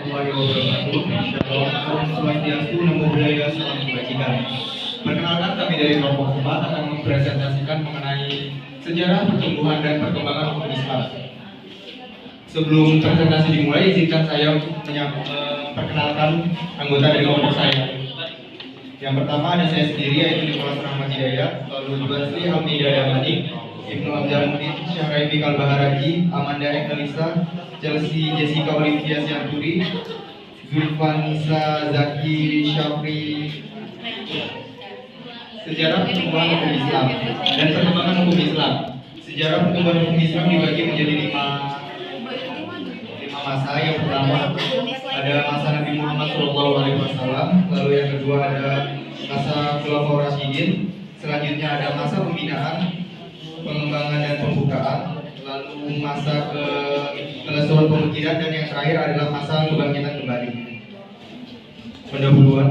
warahmatullahi wabarakatuh. Shalom, Om Swastiastu, Namo Buddhaya, Salam Kebajikan. Perkenalkan, kami dari kelompok 4 akan mempresentasikan mengenai sejarah pertumbuhan dan perkembangan hukum Islam. Sebelum presentasi dimulai, izinkan saya untuk memperkenalkan anggota dari kelompok saya. Yang pertama ada saya sendiri, yaitu Nicholas Rahmat Hidayat, lalu Basri Hamida Damani, Ibnu Abdalmuddin, Syahraimi Kalbaharaji, Amanda Eknalisa, Chelsea Jessica Olivia Sianturi, Zulfanisa Zaki Syafri. Sejarah pertumbuhan hukum Islam dan perkembangan hukum Islam. Sejarah pertumbuhan hukum Islam dibagi menjadi lima masa. Yang pertama ada masa Nabi Muhammad SAW, lalu yang kedua ada masa Khulafaur Rasyidin, selanjutnya ada masa pembinaan, pengembangan dan pembukaan, lalu masa kelestarian pemikiran, dan yang terakhir adalah masa kebangkitan kembali. Pendahuluan.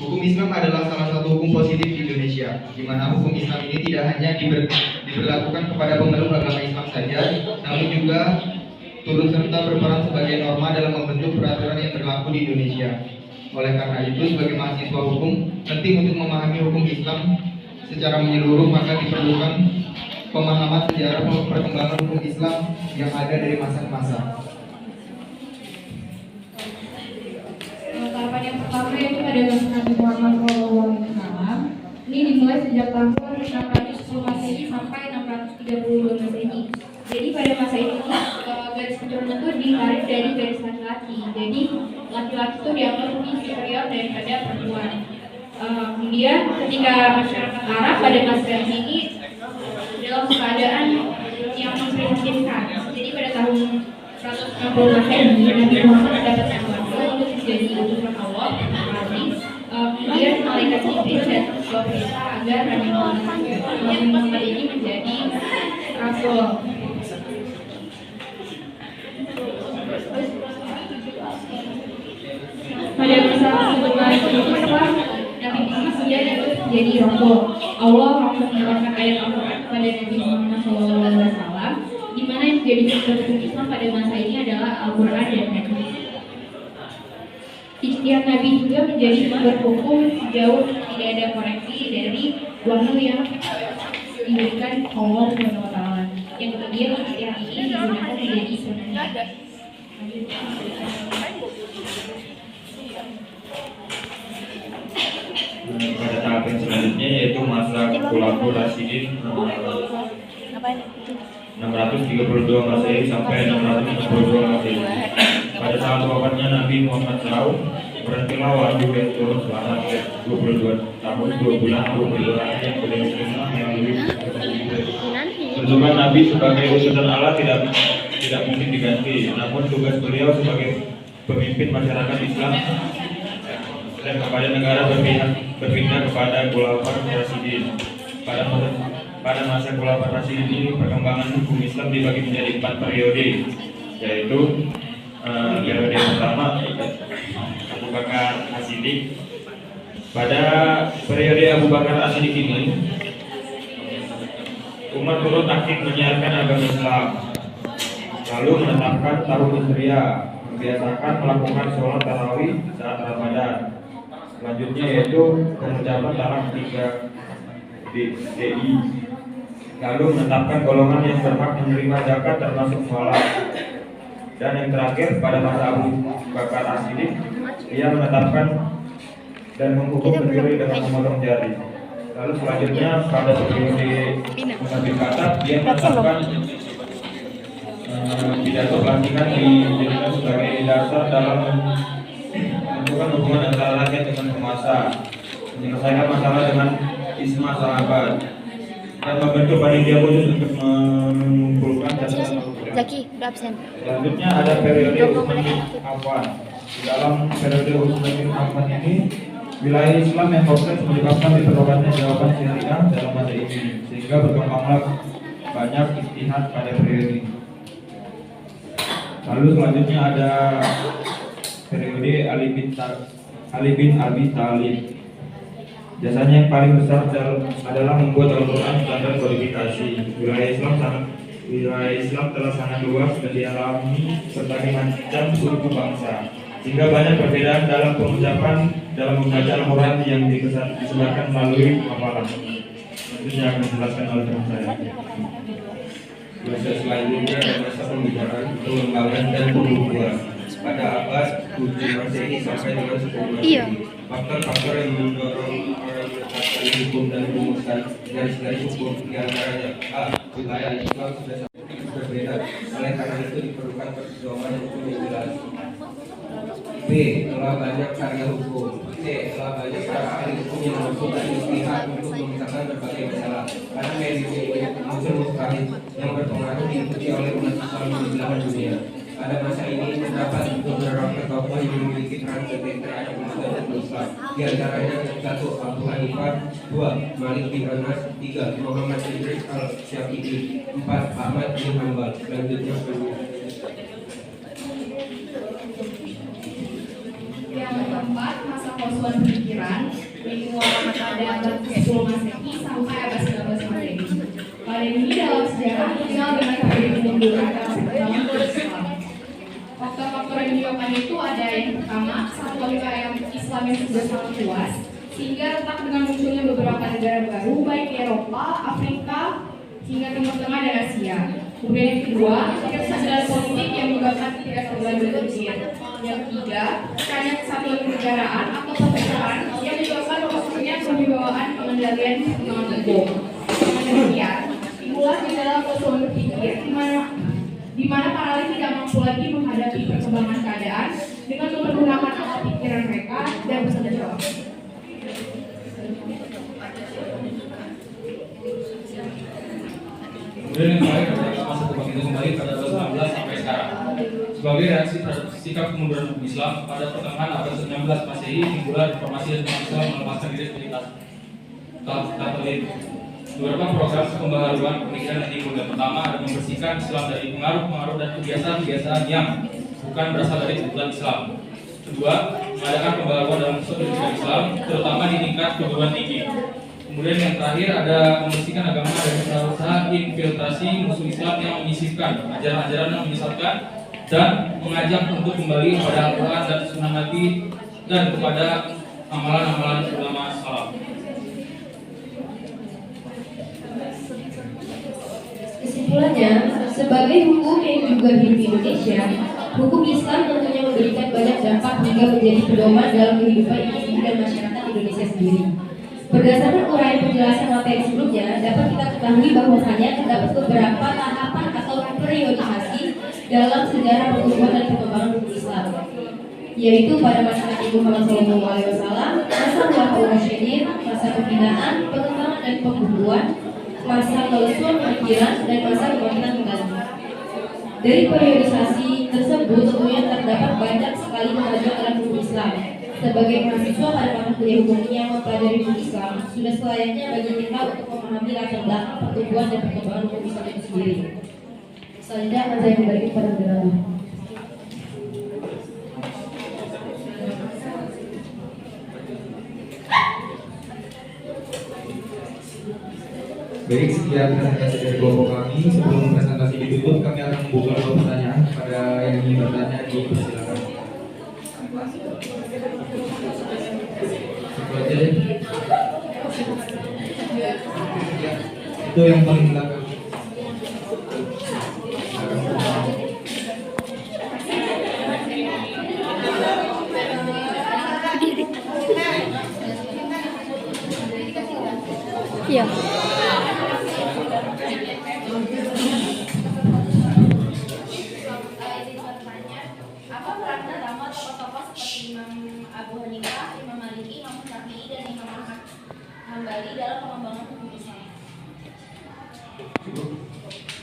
Hukum Islam adalah salah satu hukum positif di Indonesia, di mana hukum Islam ini tidak hanya diberlakukan kepada pemeluk agama Islam saja, namun juga turut serta berperan sebagai norma dalam membentuk peraturan yang berlaku di Indonesia. Oleh karena itu, sebagai mahasiswa hukum, penting untuk memahami hukum Islam secara menyeluruh, maka diperlukan pemahaman sejarah perkembangan hukum Islam yang ada dari masa ke masa. Tahapan yang pertama yaitu pada masa Nabi Muhammad SAW. Ini dimulai sejak tahun 610 Masehi sampai 632 Masehi. Jadi pada masa itu garis keturunan itu ditarik dari garis laki-laki. Jadi laki-laki itu dianggap lebih superior daripada perempuan. Kemudian ketika masyarakat Arab pada masa ini dalam keadaan yang memprihatinkan. Jadi pada tahun 160 Masehi Nabi Muhammad mendapat mandat untuk menjadi utusan Allah. Kemudian malaikat Jibril dan sebuah perintah agar Nabi Muhammad ini menjadi rasul. Pada masa sebelum Islam, Nabi Muhammad menjadi rasul. Allah langsung menurunkan ayat Al-Quran kepada Nabi Muhammad SAW, di mana yang menjadi hukum Islam pada masa ini adalah Al-Quran dan Hadis. Ijtihad Nabi juga menjadi sumber hukum sejauh tidak ada koreksi dari wahyu yang diberikan Allah SWT. Yang kemudian ijtihad ini digunakan menjadi sunnah. Pada tahap yang selanjutnya yaitu masa Khulafaur Rasyidin 632 Masehi sampai 662 Masehi. Pada saat wafatnya Nabi Muhammad SAW, berhentilah wahyu yang turun selama 22 tahun 2 bulan 22 hari yang beliau terima melalui tujuan Nabi sebagai utusan Allah tidak mungkin diganti. Namun tugas beliau sebagai pemimpin masyarakat Islam dan kepada negara berpindah kepada Khulafaur Rasyidin. Pada masa Khulafaur Rasyidin ini perkembangan hukum Islam dibagi menjadi 4 periode, yaitu periode yang pertama Abu Bakar As-Siddiq. Pada periode Abu Bakar As-Siddiq ini umat turut aktif menyiarkan agama Islam, lalu menetapkan tahun Hijriah, membiasakan melakukan sholat tarawih saat Ramadan. Selanjutnya yaitu pengucapan talak 3 DI, lalu menetapkan golongan yang berhak menerima zakat termasuk sholat. Dan yang terakhir pada masa Abu Bakar As-Siddiq, ia menetapkan dan menghukum pencuri dengan memotong jari. Lalu selanjutnya pada periode Umar bin Khattab, dia menetapkan pidato pelantikan dijadikan sebagai dasar dalam menentukan hubungan antara rakyat dengan penguasa, menyelesaikan masalah dengan isma sahabat, dan membentuk panitia khusus untuk mengumpulkan catatan. Zaki, absen. Selanjutnya ada periode Utsman bin Affan. Di dalam periode Utsman bin Affan ini, wilayah Islam yang kompleks menyebabkan diperlukannya jawaban syariah dalam masa ini, sehingga berkembanglah banyak ijtihad pada periode ini. Lalu selanjutnya ada periode Ali bin Abi Thalib. Jasanya yang paling besar adalah membuat Al-Quran standar kodifikasi. Wilayah Islam telah sangat luas dan dialami berbagai macam suku bangsa. Sehingga banyak perbedaan dalam pengucapan dalam membaca Al-Quran yang disebarkan melalui hafalan. Selanjutnya akan dijelaskan oleh teman saya. Masa selanjutnya ada masa pembicaraan, pengembangan dan pembukuan pada abad 7 Masehi sampai dengan 10 Masehi. Faktor-faktor yang mendorong orang menetapkan hukum dan merumuskan garis-garis hukum diantaranya A. Wilayah Islam sudah sangat berbeda, oleh karena itu diperlukan perdoman hukum yang jelas. B. Telah banyak karya hukum. C. Telah banyak para ahli hukum yang melakukan istihad untuk memisahkan berbagai masalah. Karena medis muncul mustahil yang berpengaruh diikuti oleh umat Islam di belahan dunia. Pada masa ini terdapat beberapa tokoh yang memiliki peran penting terhadap umat Islam. Di antaranya 1. Abu Hanifah, 2. Malik bin Anas, 3. Muhammad Idris al-Syafi'i, 4. Ahmad bin Hanbal. Selanjutnya Yang keempat, masa kosongan pikiran dimulai pada abad ke-10 Masehi sampai abad 19 Masehi. Pada ini dalam sejarah dikenal dengan periode kemunduran dalam perkembangan Islam. Faktor-faktor yang menyebabkan itu ada yang pertama, satuan wilayah Islam yang sudah sangat luas, sehingga retak dengan munculnya beberapa negara baru baik di Eropa, Afrika, hingga Timur Tengah dan Asia. Kemudian yang kedua, kesadaran politik yang menyebabkan tidak terlalu berpikir. Yang ketiga, hanya kesatuan kenegaraan atau perpecahan yang menyebabkan maksudnya kewibawaan pengendalian perkembangan hukum. Dengan demikian, dimulai di dalam kosong berpikir di mana para ahli tidak mampu lagi menghadapi perkembangan keadaan dengan mempergunakan akal pikiran mereka dan bertanggung jawab. Kemudian yang terakhir adalah masa kebangkitan kembali pada abad 19 sampai sekarang. Sebagai reaksi terhadap sikap kemunduran umat Islam pada pertengahan abad 19 Masehi, timbullah reformasi dan umat Islam melepaskan diri dari Katolik. Beberapa program pembaharuan pemikiran yang dimulai. Yang pertama adalah membersihkan Islam dari pengaruh-pengaruh dan kebiasaan-kebiasaan yang bukan berasal dari kebetulan Islam. Kedua, mengadakan pembaharuan dalam pendidikan Islam, terutama di tingkat perguruan tinggi. Kemudian yang terakhir ada membersihkan agama dari usaha infiltrasi musuh Islam yang menyisipkan ajaran-ajaran yang menyesatkan dan mengajak untuk kembali kepada Al-Quran dan Sunnah Nabi dan kepada amalan-amalan ulama salaf. Kesimpulannya, sebagai hukum yang juga hidup di Indonesia, hukum Islam tentunya memberikan banyak dampak hingga menjadi pedoman dalam kehidupan individu dan masyarakat Indonesia sendiri. Berdasarkan uraian penjelasan materi sebelumnya, dapat kita ketahui bahwasanya terdapat beberapa tahapan atau periodisasi dalam sejarah pertumbuhan dan perkembangan hukum Islam, yaitu pada masa Nabi Muhammad SAW, masa Khulafaur Rasyidin, masa pembinaan, pengembangan dan pembukuan, masa keusuhan pemikiran, dan masa kebangkitan kembali. Dari periodisasi tersebut tentunya terdapat banyak sekali kemajuan dalam hukum Islam. Sebagai mahasiswa pada mata kuliah hukum yang mempelajari hukum Islam, sudah selayaknya bagi kita untuk memahami latar belakang pertumbuhan dan perkembangan hukum Islam itu sendiri. Selanjutnya akan saya kembali kepada Beralah. Baik, sekian presentasi dari kelompok kami. Sebelum presentasi ditutup, kami akan membuka pertanyaan kepada yang ingin bertanya. Silakan. Itu yang paling belakang. Iya. Apa peran utama tokoh-tokoh seperti Imam Abu Hanifah, Imam Maliki, Imam Syafi'i, dan Imam Ahmad Hambali dalam pengembangan hukum Islam?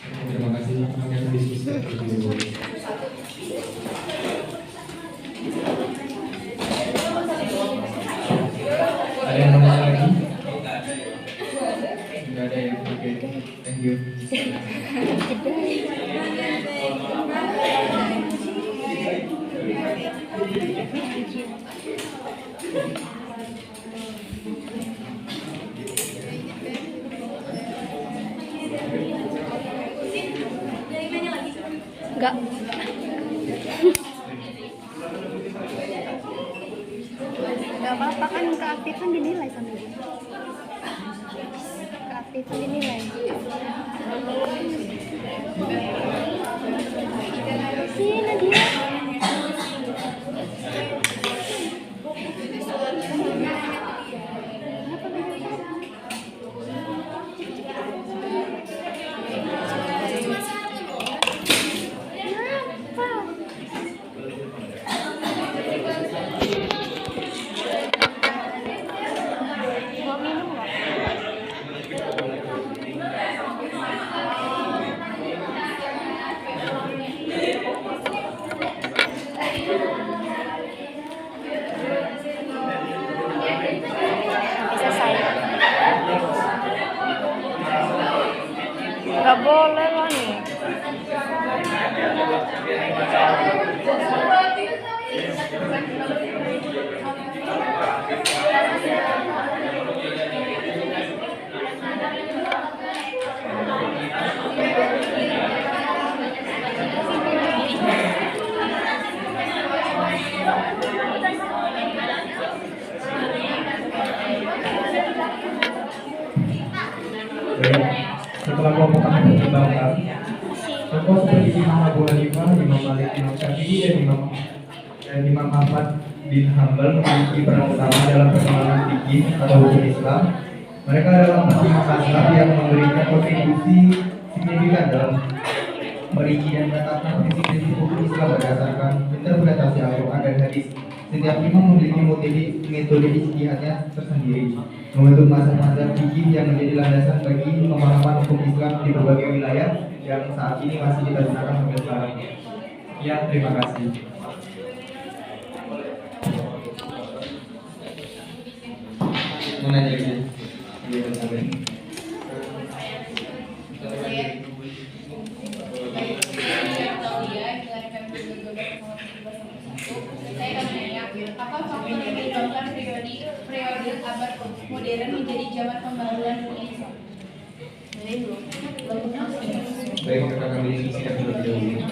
Terima kasih. Kami akan diskusi. Ada yang mau tanya lagi? Tidak ada ya. Oke. Thank you. Enggak. Gak apa-apa kan keaktifan dinilai sama dia. Keaktifan dinilai. Si Nadia. Gak boleh lah nih. Setelah kelompok kami berkembangkan, tokoh seperti Imam Abu Hanifah, Imam Malik, Imam Syafi'i, dan Imam Ahmad bin Hambal memiliki peran utama dalam perkembangan fikih atau hukum Islam. Mereka adalah empat imam mazhab yang memberikan kontribusi signifikan dalam merinci dan menetapkan prinsip-prinsip hukum Islam berdasarkan interpretasi Al-Quran dan hadis. Setiap imam memiliki metode ijtihadnya tersendiri, membentuk mazhab-mazhab fikih yang menjadi landasan bagi pemahaman hukum Islam di berbagai wilayah yang saat ini masih kita gunakan sampai sekarang. Ya, terima kasih. Mana lagi? Apa faktor yang menyebabkan periode abad modern menjadi zaman pembaruan dunia Islam? Baik, kita akan diskusikan terlebih dahulu.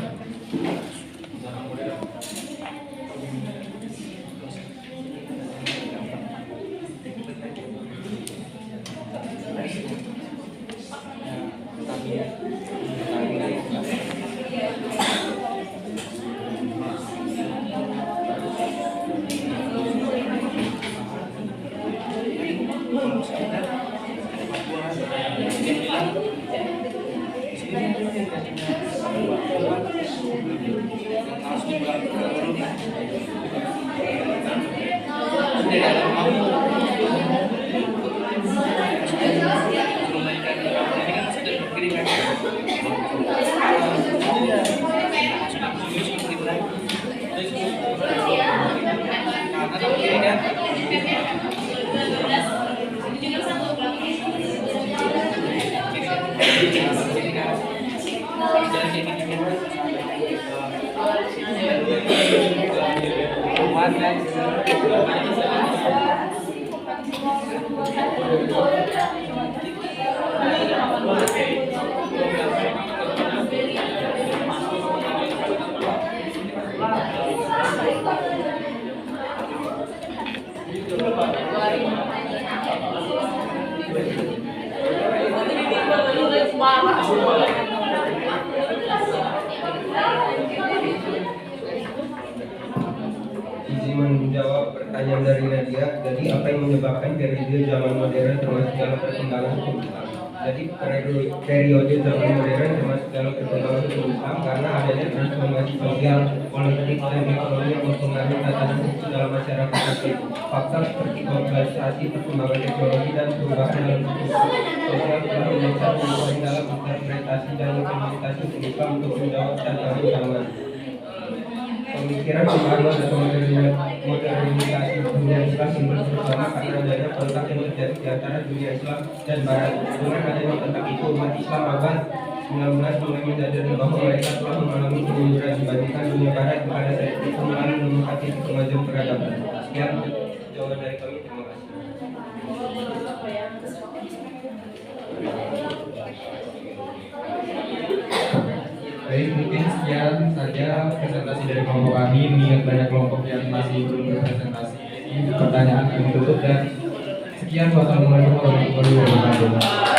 Izin menjawab pertanyaan dari Nadia. Jadi apa yang menyebabkan periode zaman modern termasuk dalam perkembangan hukum Islam? Jadi periode zaman modern termasuk dalam perkembangan hukum Islam karena adanya transformasi sosial, politik, dan ekonomi yang mempengaruhi tatanan hukum dalam masyarakat tersebut. Faktor seperti globalisasi, perkembangan teknologi, dan perubahan dalam hukum sosial telah menyesat perubahan dalam interpretasi dan implementasi hukum Islam untuk menjawab tantangan zaman. Pemikiran pembaruan atau modernisasi dunia Islam timbul terutama karena adanya kontak yang terjadi di antara dunia Islam dan Barat. Dengan adanya kontak itu, umat Islam abad 19 mulai menyadari bahwa mereka telah mengalami kemunduran dibandingkan dunia Barat pada saat itu mulai menemukan titik kemajuan peradaban. Sekian jawaban dari kami. Terima kasih. Baik, mungkin sekian saja presentasi dari kelompok kami, mengingat banyak kelompok yang masih belum berpresentasi. Pertanyaan kami tutup dan sekian wassalamualaikum warahmatullahi wabarakatuh.